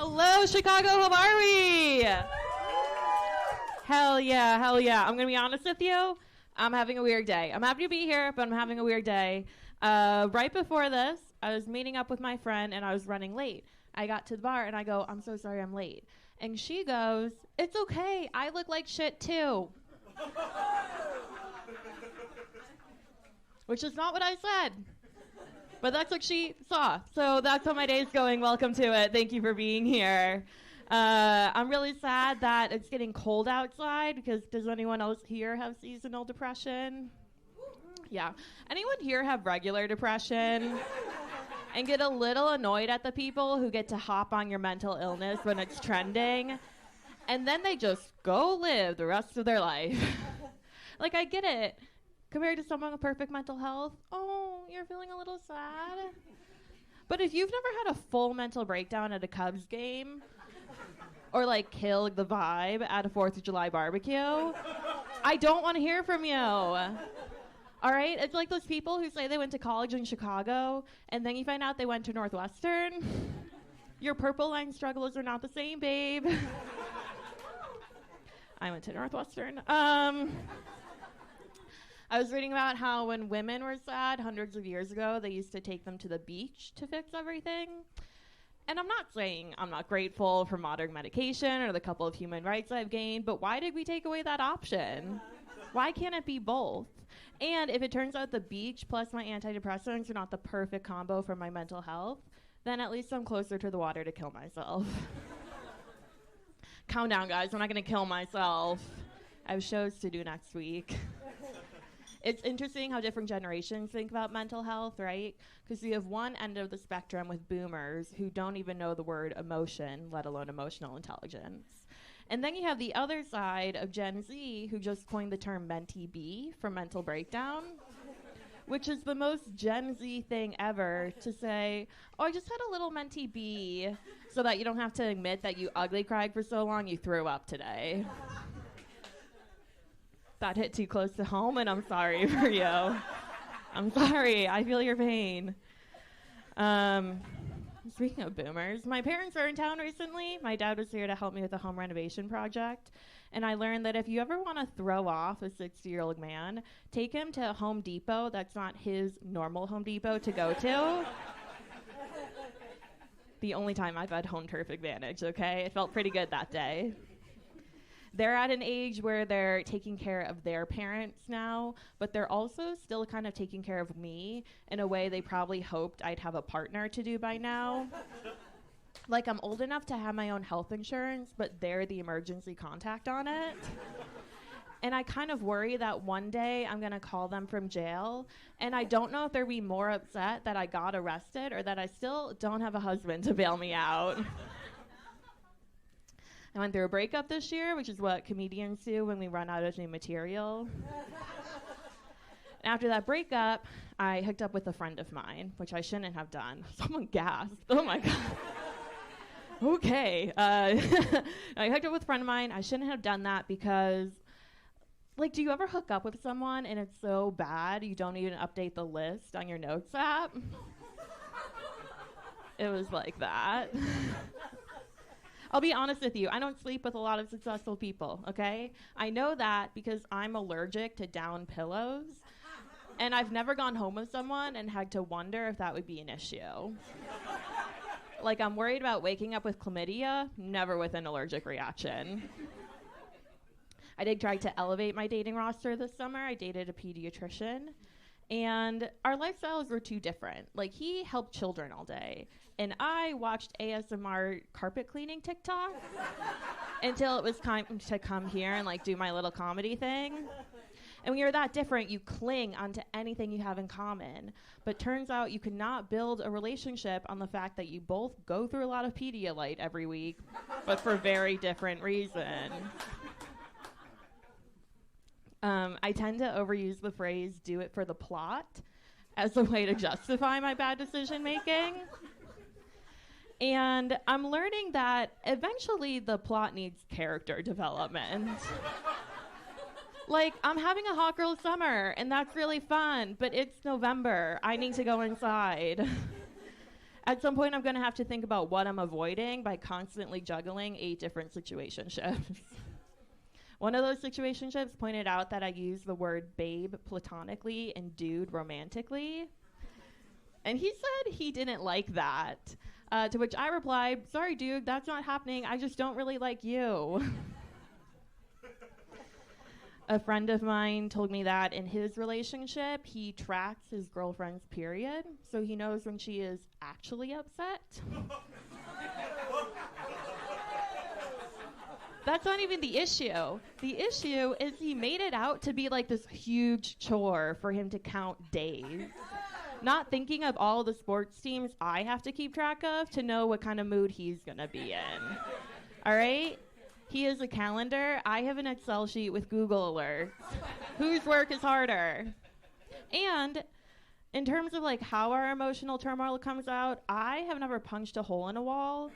Hello, Chicago. How are we? Hell yeah, hell yeah. I'm going to be honest with you. I'm having a weird day. I'm happy to be here, but I'm having a weird day. Right before this, I was meeting up with my friend, and I was running late. I got to the bar, and I go, I'm so sorry I'm late. And she goes, it's okay. I look like shit, too. Which is not what I said. But that's what she saw. So that's how my day's going. Welcome to it. Thank you for being here. I'm really sad that it's getting cold outside because does anyone else here have seasonal depression? Yeah. Anyone here have regular depression? And get a little annoyed at the people who get to hop on your mental illness when it's trending, and then they just go live the rest of their life. Like, I get it. Compared to someone with perfect mental health, oh, you're feeling a little sad. But if you've never had a full mental breakdown at a Cubs game, or like kill the vibe at a 4th of July barbecue, I don't want to hear from you. All right? It's like those people who say they went to college in Chicago, and then you find out they went to Northwestern. Your purple line struggles are not the same, babe. I went to Northwestern. I was reading about how when women were sad hundreds of years ago, they used to take them to the beach to fix everything. And I'm not saying I'm not grateful for modern medication or the couple of human rights I've gained, but why did we take away that option? Why can't it be both? And if it turns out the beach plus my antidepressants are not the perfect combo for my mental health, then at least I'm closer to the water to kill myself. Countdown, guys. I'm not going to kill myself. I have shows to do next week. It's interesting how different generations think about mental health, right? Because you have one end of the spectrum with boomers who don't even know the word emotion, let alone emotional intelligence. And then you have the other side of Gen Z who just coined the term mentee B for mental breakdown, which is the most Gen Z thing ever to say, oh, I just had a little mentee B, so that you don't have to admit that you ugly cried for so long you threw up today. That hit too close to home, and I'm sorry for you. I'm sorry. I feel your pain. Speaking of boomers, my parents are in town recently. My dad was here to help me with a home renovation project, and I learned that if you ever want to throw off a 60-year-old man, take him to a Home Depot that's not his normal Home Depot to go to. The only time I've had home turf advantage, okay? It felt pretty good that day. They're at an age where they're taking care of their parents now, but they're also still kind of taking care of me in a way they probably hoped I'd have a partner to do by now. Like, I'm old enough to have my own health insurance, but they're the emergency contact on it. And I kind of worry that one day I'm going to call them from jail, and I don't know if they'll be more upset that I got arrested or that I still don't have a husband to bail me out. I went through a breakup this year, which is what comedians do when we run out of new material. After that breakup, I hooked up with a friend of mine, which I shouldn't have done. Someone gasped. Oh, my God. Okay. I hooked up with a friend of mine. I shouldn't have done that because, like, do you ever hook up with someone and it's so bad you don't even update the list on your notes app? It was like that. I'll be honest with you. I don't sleep with a lot of successful people, okay? I know that because I'm allergic to down pillows, and I've never gone home with someone and had to wonder if that would be an issue. Like, I'm worried about waking up with chlamydia, never with an allergic reaction. I did try to elevate my dating roster this summer. I dated a pediatrician, and our lifestyles were too different. Like, he helped children all day, and I watched ASMR carpet cleaning TikTok until it was time to come here and, like, do my little comedy thing. And when you're that different, you cling onto anything you have in common. But turns out you cannot build a relationship on the fact that you both go through a lot of Pedialyte every week, but for very different reasons. I tend to overuse the phrase, do it for the plot, as a way to justify my bad decision making. And I'm learning that eventually the plot needs character development. Like, I'm having a hot girl summer, and that's really fun, but it's November. I need to go inside. At some point, I'm going to have to think about what I'm avoiding by constantly juggling 8 different situationships. One of those situationships pointed out that I use the word babe platonically and dude romantically. And he said he didn't like that. To which I replied, sorry, dude, that's not happening. I just don't really like you. A friend of mine told me that in his relationship, he tracks his girlfriend's period, so he knows when she is actually upset. That's not even the issue. The issue is he made it out to be like this huge chore for him to count days. Not thinking of all the sports teams I have to keep track of to know what kind of mood he's gonna be in. All right? He has a calendar. I have an Excel sheet with Google alerts. Whose work is harder? And in terms of like how our emotional turmoil comes out, I have never punched a hole in a wall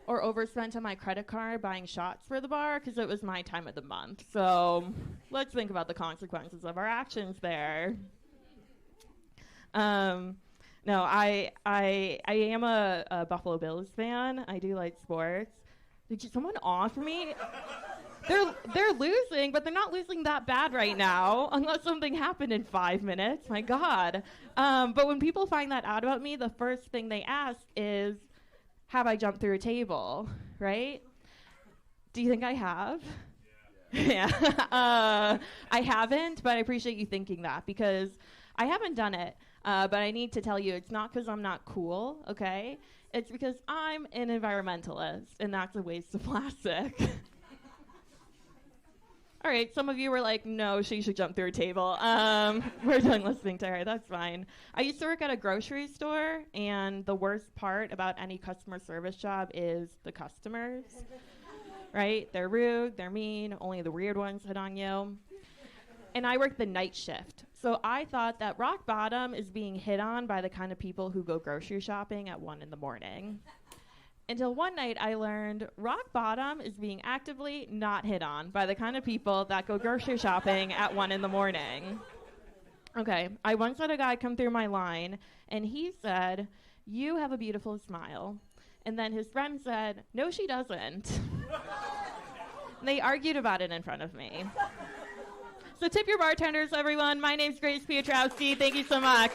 or overspent on my credit card buying shots for the bar because it was my time of the month. So let's think about the consequences of our actions there. No, I am a Buffalo Bills fan. I do like sports. Did someone offer me? They're losing, but they're not losing that bad right now, unless something happened in 5 minutes. My God. But when people find that out about me, the first thing they ask is, have I jumped through a table, right? Do you think I have? Yeah. I haven't, but I appreciate you thinking that because I haven't done it. But I need to tell you, it's not because I'm not cool, okay? It's because I'm an environmentalist, and that's a waste of plastic. All right, some of you were like, no, she should jump through a table. We're done listening to her. That's fine. I used to work at a grocery store, and the worst part about any customer service job is the customers, right? They're rude, they're mean, only the weird ones hit on you. And I work the night shift. So I thought that rock bottom is being hit on by the kind of people who go grocery shopping at 1 a.m. Until one night I learned rock bottom is being actively not hit on by the kind of people that go grocery shopping at 1 a.m. Okay, I once had a guy come through my line and he said, "You have a beautiful smile." And then his friend said, "No, she doesn't." And they argued about it in front of me. So tip your bartenders, everyone. My name's Grace Piotrowski. Thank you so much.